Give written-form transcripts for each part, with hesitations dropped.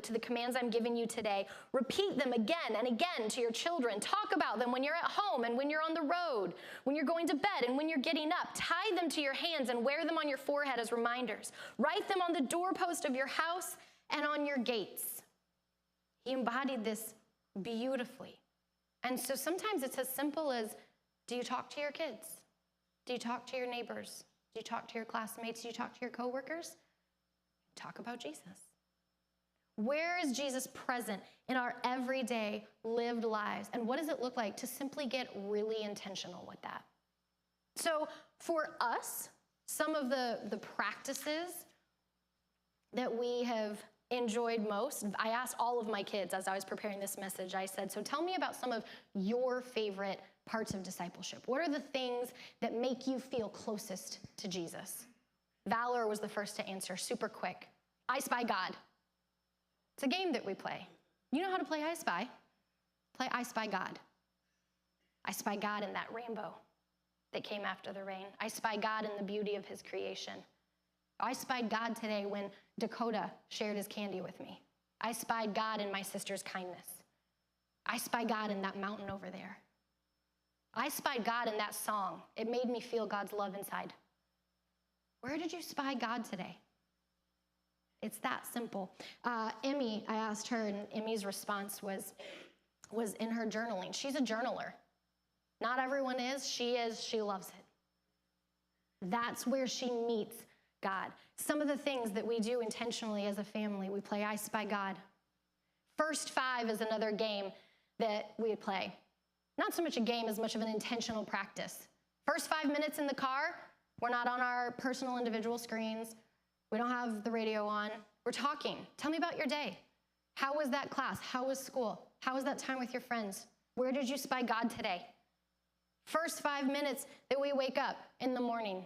to the commands I'm giving you today. Repeat them again and again to your children. Talk about them when you're at home and when you're on the road, when you're going to bed and when you're getting up. Tie them to your hands and wear them on your forehead as reminders. Write them on the doorpost of your house and on your gates. He embodied this beautifully. And so sometimes it's as simple as, do you talk to your kids? Do you talk to your neighbors? Do you talk to your classmates? Do you talk to your coworkers? Talk about Jesus. Where is Jesus present in our everyday lived lives? And what does it look like to simply get really intentional with that? So for us, some of the practices that we have enjoyed most, I asked all of my kids as I was preparing this message, I said, so tell me about some of your favorite parts of discipleship. What are the things that make you feel closest to Jesus? Valor was the first to answer, super quick. I Spy God. It's a game that we play. You know how to play I Spy? Play I Spy God. I spy God in that rainbow that came after the rain. I spy God in the beauty of his creation. I spied God today when Dakota shared his candy with me. I spied God in my sister's kindness. I spy God in that mountain over there. I spied God in that song. It made me feel God's love inside. Where did you spy God today? It's that simple. Emmy, I asked her, and Emmy's response was in her journaling. She's a journaler. Not everyone is. She loves it. That's where she meets God. Some of the things that we do intentionally as a family, we play I Spy God. First Five is another game that we play. Not so much a game as much of an intentional practice. First 5 minutes in the car, we're not on our personal individual screens. We don't have the radio on. We're talking. Tell me about your day. How was that class? How was school? How was that time with your friends? Where did you spy God today? First 5 minutes that we wake up in the morning.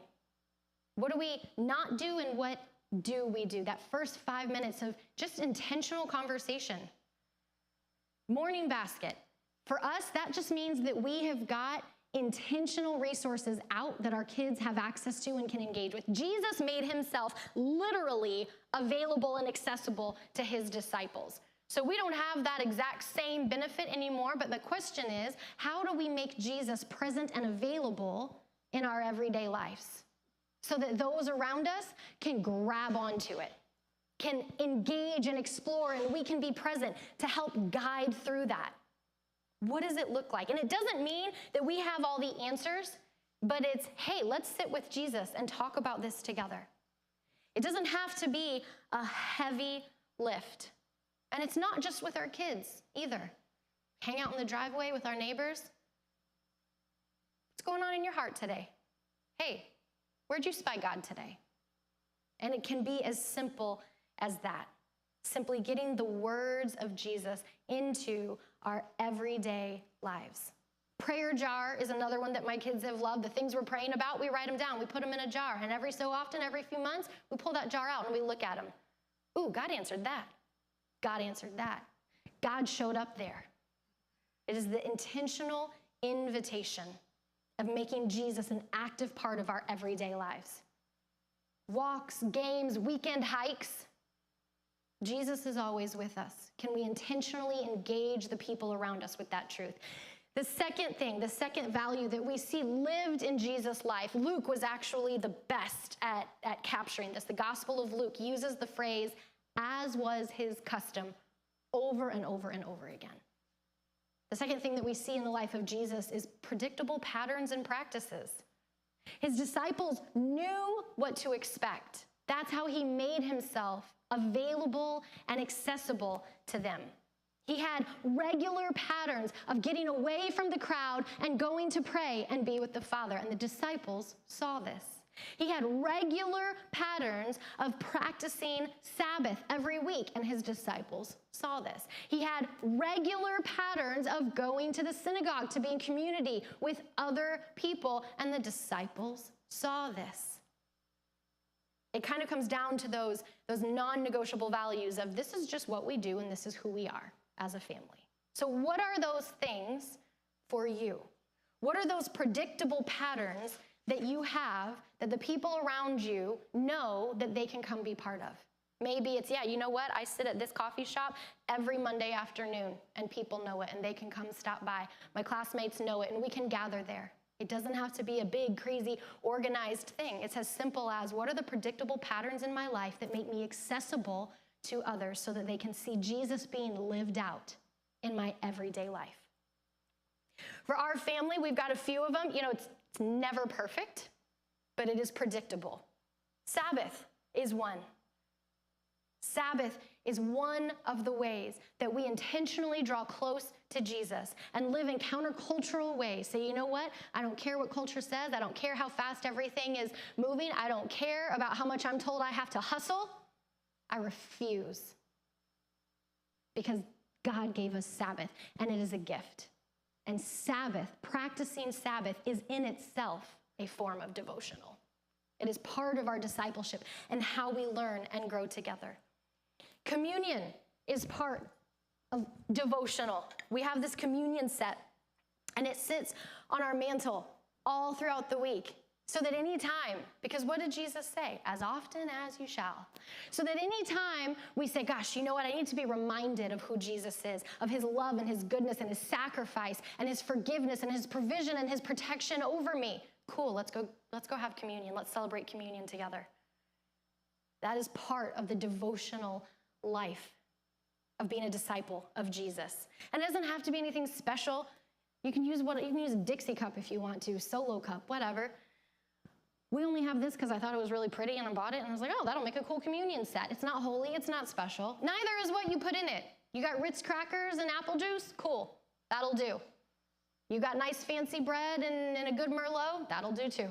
What do we not do and what do we do? That first 5 minutes of just intentional conversation. Morning basket. For us, that just means that we have got intentional resources out that our kids have access to and can engage with. Jesus made himself literally available and accessible to his disciples. So we don't have that exact same benefit anymore, but the question is, how do we make Jesus present and available in our everyday lives so that those around us can grab onto it, can engage and explore, and we can be present to help guide through that? What does it look like? And it doesn't mean that we have all the answers, but it's, hey, let's sit with Jesus and talk about this together. It doesn't have to be a heavy lift. And it's not just with our kids either. Hang out in the driveway with our neighbors. What's going on in your heart today? Hey, where'd you spy God today? And it can be as simple as that. Simply getting the words of Jesus into our everyday lives. Prayer jar is another one that my kids have loved. The things we're praying about, we write them down. We put them in a jar. And every so often, every few months, we pull that jar out and we look at them. Ooh, God answered that. God answered that. God showed up there. It is the intentional invitation of making Jesus an active part of our everyday lives. Walks, games, weekend hikes. Jesus is always with us. Can we intentionally engage the people around us with that truth? The second thing, the second value that we see lived in Jesus' life, Luke was actually the best at capturing this. The Gospel of Luke uses the phrase, as was his custom, over and over and over again. The second thing that we see in the life of Jesus is predictable patterns and practices. His disciples knew what to expect. That's how he made himself available and accessible to them. He had regular patterns of getting away from the crowd and going to pray and be with the Father, and the disciples saw this. He had regular patterns of practicing Sabbath every week, and his disciples saw this. He had regular patterns of going to the synagogue to be in community with other people, and the disciples saw this. It kind of comes down to those non-negotiable values of this is just what we do and this is who we are as a family. So what are those things for you? What are those predictable patterns that you have that the people around you know that they can come be part of? Maybe it's, yeah, you know what? I sit at this coffee shop every Monday afternoon, and people know it, and they can come stop by. My classmates know it, and we can gather there. It doesn't have to be a big, crazy, organized thing. It's as simple as, what are the predictable patterns in my life that make me accessible to others so that they can see Jesus being lived out in my everyday life? For our family, we've got a few of them. You know, it's never perfect, but it is predictable. Sabbath is one. Sabbath is one of the ways that we intentionally draw close to Jesus and live in countercultural ways. Say, you know what? I don't care what culture says. I don't care how fast everything is moving. I don't care about how much I'm told I have to hustle. I refuse. Because God gave us Sabbath, and it is a gift. And Sabbath, practicing Sabbath, is in itself a form of devotional. It is part of our discipleship and how we learn and grow together. Communion is part of devotional. We have this communion set, and it sits on our mantle all throughout the week, so that any time, because what did Jesus say? As often as you shall. So that any time we say, gosh, you know what? I need to be reminded of who Jesus is, of his love and his goodness and his sacrifice and his forgiveness and his provision and his protection over me. Cool, let's go have communion. Let's celebrate communion together. That is part of the devotional life of being a disciple of Jesus. And it doesn't have to be anything special. You can use a Dixie cup if you want to, solo cup, whatever. We only have this because I thought it was really pretty and I bought it, and I was like, oh, that'll make a cool communion set. It's not holy, it's not special. Neither is what you put in it. You got Ritz crackers and apple juice? Cool, that'll do. You got nice fancy bread and a good Merlot? That'll do too.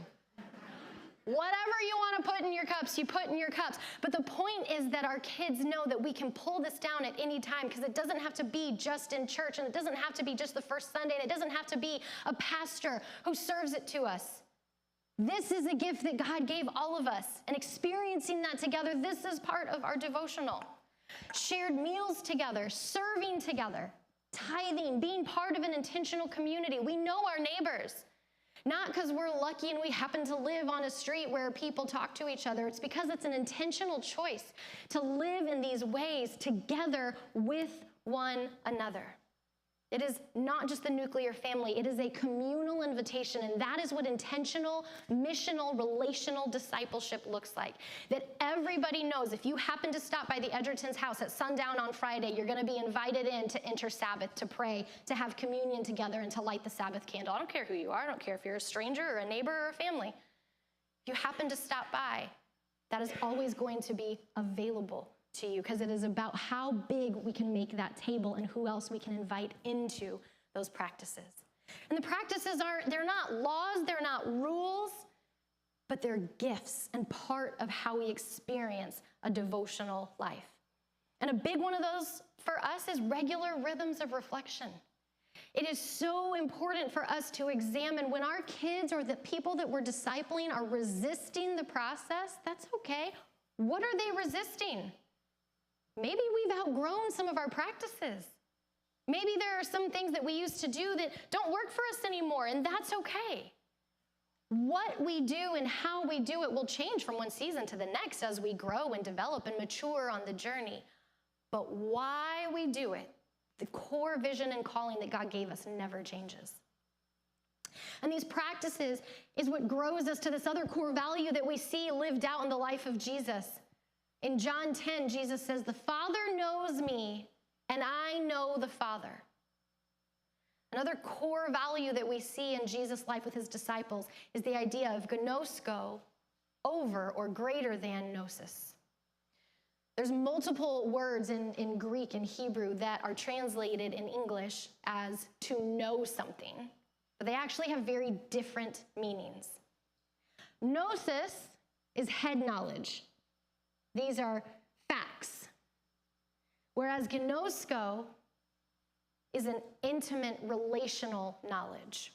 Whatever you want to put in your cups, you put in your cups. But the point is that our kids know that we can pull this down at any time, because it doesn't have to be just in church, and it doesn't have to be just the first Sunday, and it doesn't have to be a pastor who serves it to us. This is a gift that God gave all of us, and experiencing that together, this is part of our devotional. Shared meals together, serving together, tithing, being part of an intentional community. We know our neighbors. Not because we're lucky and we happen to live on a street where people talk to each other. It's because it's an intentional choice to live in these ways together with one another. It is not just the nuclear family. It is a communal invitation, and that is what intentional, missional, relational discipleship looks like. That everybody knows if you happen to stop by the Edgerton's house at sundown on Friday, you're going to be invited in to enter Sabbath, to pray, to have communion together, and to light the Sabbath candle. I don't care who you are. I don't care if you're a stranger or a neighbor or a family. If you happen to stop by, that is always going to be available to you, because it is about how big we can make that table and who else we can invite into those practices. And the practices they're not laws, they're not rules, but they're gifts and part of how we experience a devotional life. And a big one of those for us is regular rhythms of reflection. It is so important for us to examine when our kids or the people that we're discipling are resisting the process. That's okay. What are they resisting? Maybe we've outgrown some of our practices. Maybe there are some things that we used to do that don't work for us anymore, and that's okay. What we do and how we do it will change from one season to the next as we grow and develop and mature on the journey. But why we do it, the core vision and calling that God gave us, never changes. And these practices is what grows us to this other core value that we see lived out in the life of Jesus. In John 10, Jesus says, "The Father knows me, and I know the Father." Another core value that we see in Jesus' life with his disciples is the idea of gnosko, over or greater than gnosis. There's multiple words in Greek and Hebrew that are translated in English as to know something, but they actually have very different meanings. Gnosis is head knowledge. These are facts. Whereas gnosko is an intimate relational knowledge.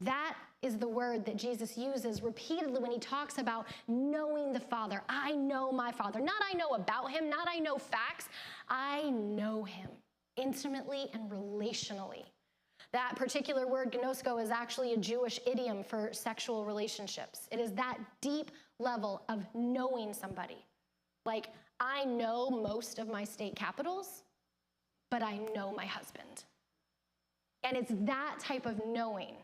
That is the word that Jesus uses repeatedly when he talks about knowing the Father. I know my Father. Not I know about him, not I know facts. I know him intimately and relationally. That particular word, gnosko, is actually a Jewish idiom for sexual relationships. It is that deep level of knowing somebody. Like, I know most of my state capitals, but I know my husband. And it's that type of knowing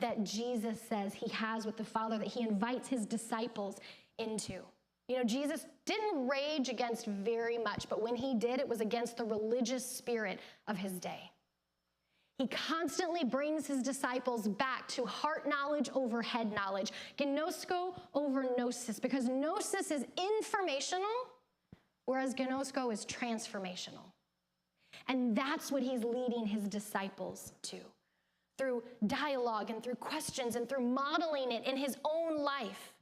that Jesus says he has with the Father, that he invites his disciples into. You know, Jesus didn't rage against very much, but when he did, it was against the religious spirit of his day. He constantly brings his disciples back to heart knowledge over head knowledge, gnosko over gnosis, because gnosis is informational, whereas gnosko is transformational. And that's what he's leading his disciples to, through dialogue and through questions and through modeling it in his own life.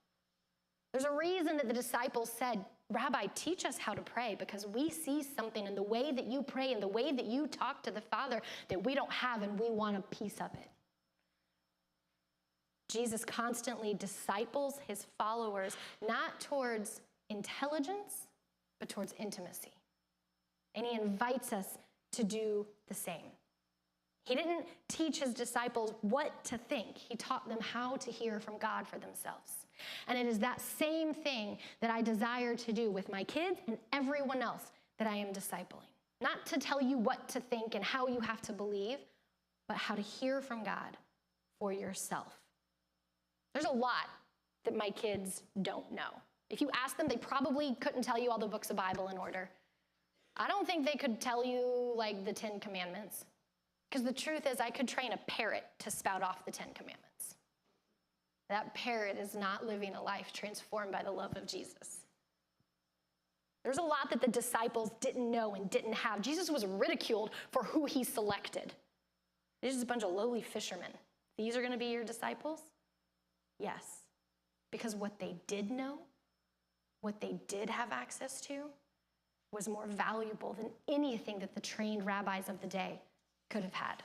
There's a reason that the disciples said, Rabbi, teach us how to pray, because we see something in the way that you pray and the way that you talk to the Father that we don't have, and we want a piece of it. Jesus constantly disciples his followers, not towards intelligence, but towards intimacy. And he invites us to do the same. He didn't teach his disciples what to think. He taught them how to hear from God for themselves. And it is that same thing that I desire to do with my kids and everyone else that I am discipling. Not to tell you what to think and how you have to believe, but how to hear from God for yourself. There's a lot that my kids don't know. If you ask them, they probably couldn't tell you all the books of Bible in order. I don't think they could tell you like the 10 Commandments. Because the truth is, I could train a parrot to spout off the 10 Commandments. That parrot is not living a life transformed by the love of Jesus. There's a lot that the disciples didn't know and didn't have. Jesus was ridiculed for who he selected. They're just a bunch of lowly fishermen. These are going to be your disciples? Yes. Because what they did know, what they did have access to, was more valuable than anything that the trained rabbis of the day could have had.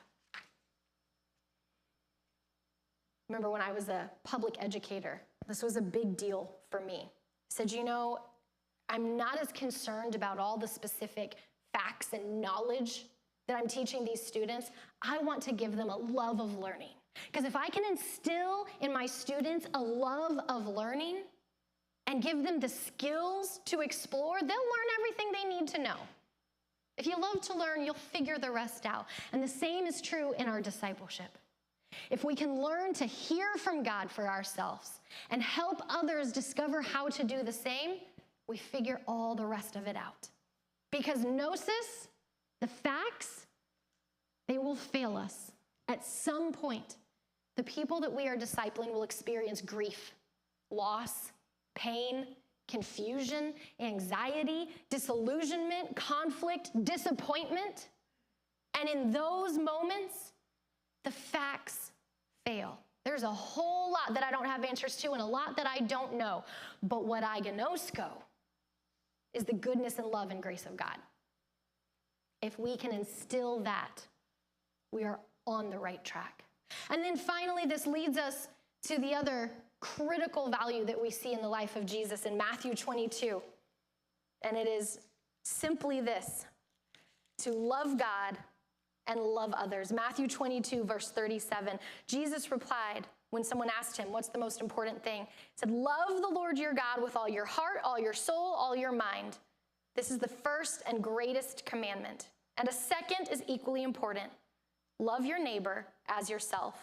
Remember when I was a public educator, this was a big deal for me. I said, you know, I'm not as concerned about all the specific facts and knowledge that I'm teaching these students. I want to give them a love of learning. Because if I can instill in my students a love of learning and give them the skills to explore, they'll learn everything they need to know. If you love to learn, you'll figure the rest out. And the same is true in our discipleship. If we can learn to hear from God for ourselves and help others discover how to do the same, we figure all the rest of it out. Because gnosis, the facts, they will fail us. At some point, the people that we are discipling will experience grief, loss, pain, confusion, anxiety, disillusionment, conflict, disappointment. And in those moments, the facts fail. There's a whole lot that I don't have answers to and a lot that I don't know. But what I gnosko is the goodness and love and grace of God. If we can instill that, we are on the right track. And then finally, this leads us to the other critical value that we see in the life of Jesus in Matthew 22. And it is simply this: to love God and love others. Matthew 22, verse 37. Jesus replied when someone asked him, what's the most important thing? He said, love the Lord your God with all your heart, all your soul, all your mind. This is the first and greatest commandment. And a second is equally important. Love your neighbor as yourself.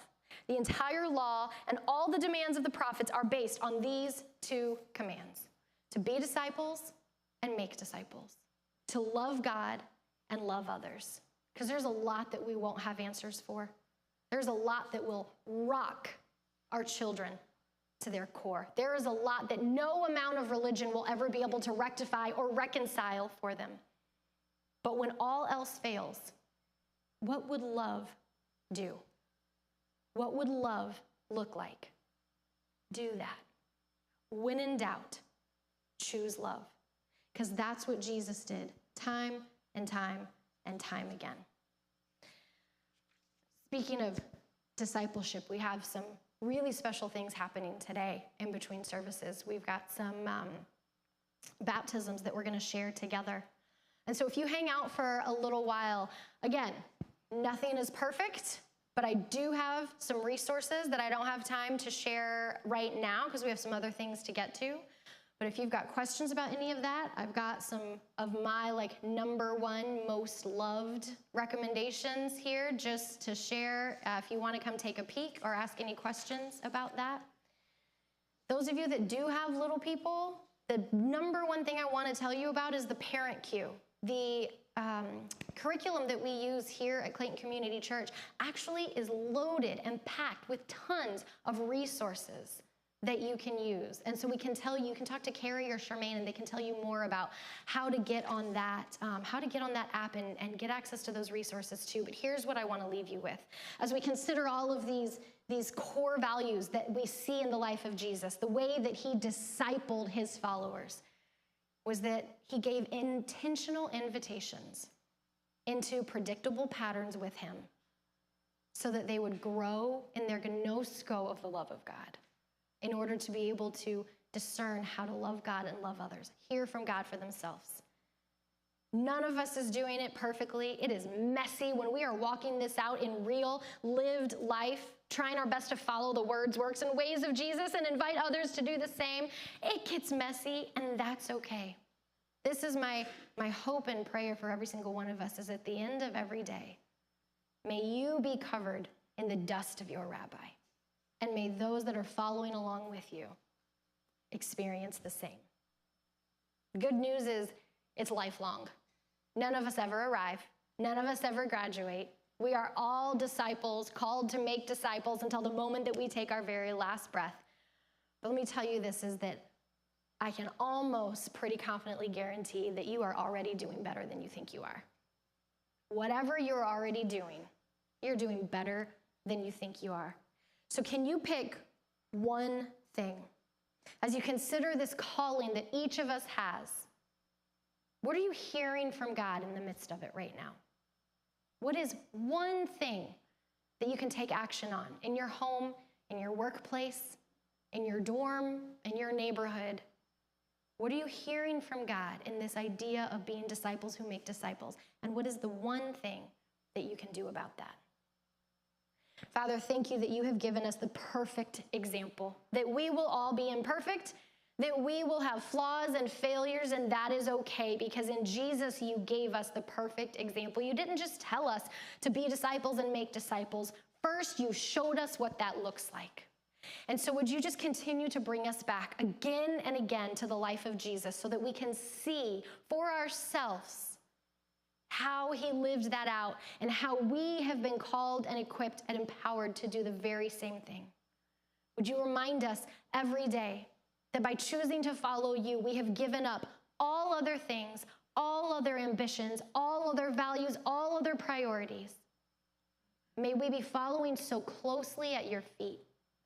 The entire law and all the demands of the prophets are based on these two commands: to be disciples and make disciples, to love God and love others. Because there's a lot that we won't have answers for. There's a lot that will rock our children to their core. There is a lot that no amount of religion will ever be able to rectify or reconcile for them. But when all else fails, what would love do? What would love look like? Do that. When in doubt, choose love. Because that's what Jesus did time and time and time again. Speaking of discipleship, we have some really special things happening today in between services. We've got some baptisms that we're going to share together. And so if you hang out for a little while, again, nothing is perfect, but I do have some resources that I don't have time to share right now because we have some other things to get to. But if you've got questions about any of that, I've got some of my number one most loved recommendations here just to share if you want to come take a peek or ask any questions about that. Those of you that do have little people, the number one thing I want to tell you about is the parent queue. The curriculum that we use here at Clayton Community Church actually is loaded and packed with tons of resources that you can use. And so we can tell you, you can talk to Carrie or Charmaine and they can tell you more about how to get on that app and get access to those resources too. But here's what I want to leave you with. As we consider all of these core values that we see in the life of Jesus, the way that he discipled his followers was that he gave intentional invitations into predictable patterns with him so that they would grow in their gnosko of the love of God, in order to be able to discern how to love God and love others, hear from God for themselves. None of us is doing it perfectly. It is messy when we are walking this out in real, lived life, trying our best to follow the words, works, and ways of Jesus and invite others to do the same. It gets messy, and that's okay. This is my hope and prayer for every single one of us is at the end of every day, may you be covered in the dust of your rabbi. And may those that are following along with you experience the same. The good news is it's lifelong. None of us ever arrive. None of us ever graduate. We are all disciples, called to make disciples until the moment that we take our very last breath. But let me tell you this, is that I can almost pretty confidently guarantee that you are already doing better than you think you are. Whatever you're already doing, you're doing better than you think you are. So can you pick one thing? As you consider this calling that each of us has, what are you hearing from God in the midst of it right now? What is one thing that you can take action on in your home, in your workplace, in your dorm, in your neighborhood? What are you hearing from God in this idea of being disciples who make disciples? And what is the one thing that you can do about that? Father, thank you that you have given us the perfect example, that we will all be imperfect, that we will have flaws and failures, and that is okay, because in Jesus you gave us the perfect example. You didn't just tell us to be disciples and make disciples. First, you showed us what that looks like. And so would you just continue to bring us back again and again to the life of Jesus so that we can see for ourselves how he lived that out and how we have been called and equipped and empowered to do the very same thing. Would you remind us every day that by choosing to follow you, we have given up all other things, all other ambitions, all other values, all other priorities. May we be following so closely at your feet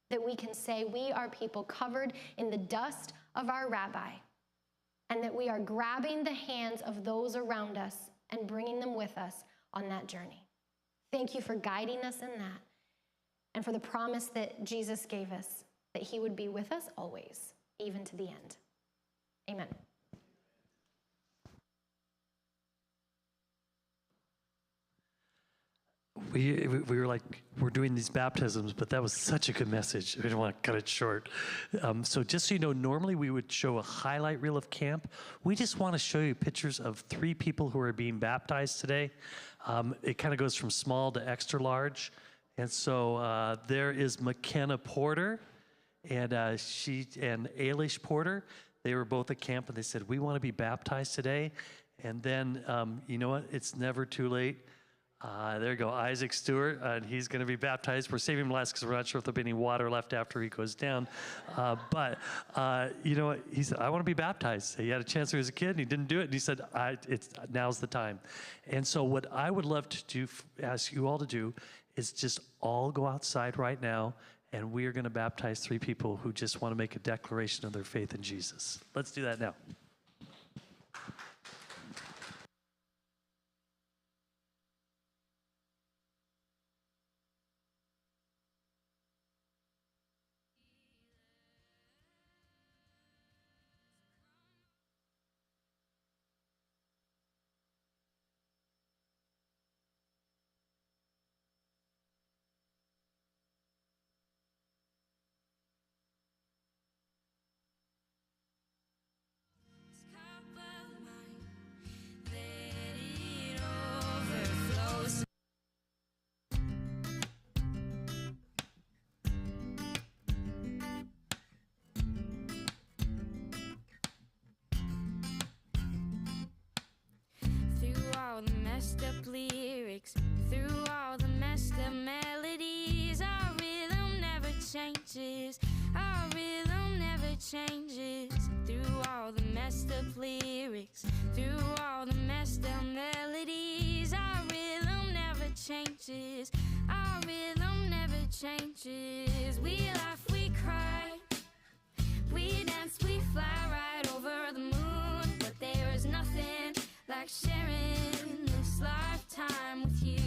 that we can say we are people covered in the dust of our rabbi, and that we are grabbing the hands of those around us and bringing them with us on that journey. Thank you for guiding us in that, and for the promise that Jesus gave us, that he would be with us always, even to the end. Amen. We were like, we're doing these baptisms, but that was such a good message. We didn't want to cut it short. So just so you know, normally we would show a highlight reel of camp. We just want to show you pictures of 3 people who are being baptized today. It kind of goes from small to extra large. And so there is McKenna Porter and she and Ailish Porter. They were both at camp and they said, we want to be baptized today. And then, you know what? It's never too late. There you go, Isaac Stewart, and he's going to be baptized. We're saving him last because we're not sure if there'll be any water left after he goes down. But you know what? He said, I want to be baptized. He had a chance when he was a kid, and he didn't do it. And he said, now's the time. And so what I would love to do, ask you all to do, is just all go outside right now, and we are going to baptize 3 people who just want to make a declaration of their faith in Jesus. Let's do that now. up lyrics, through all the messed up melodies. Our rhythm never changes, our rhythm never changes. Through all the messed up lyrics, through all the messed up melodies. Our rhythm never changes, our rhythm never changes. We laugh, we cry, we dance, we fly right over the moon. But there is nothing like sharing this lifetime with you.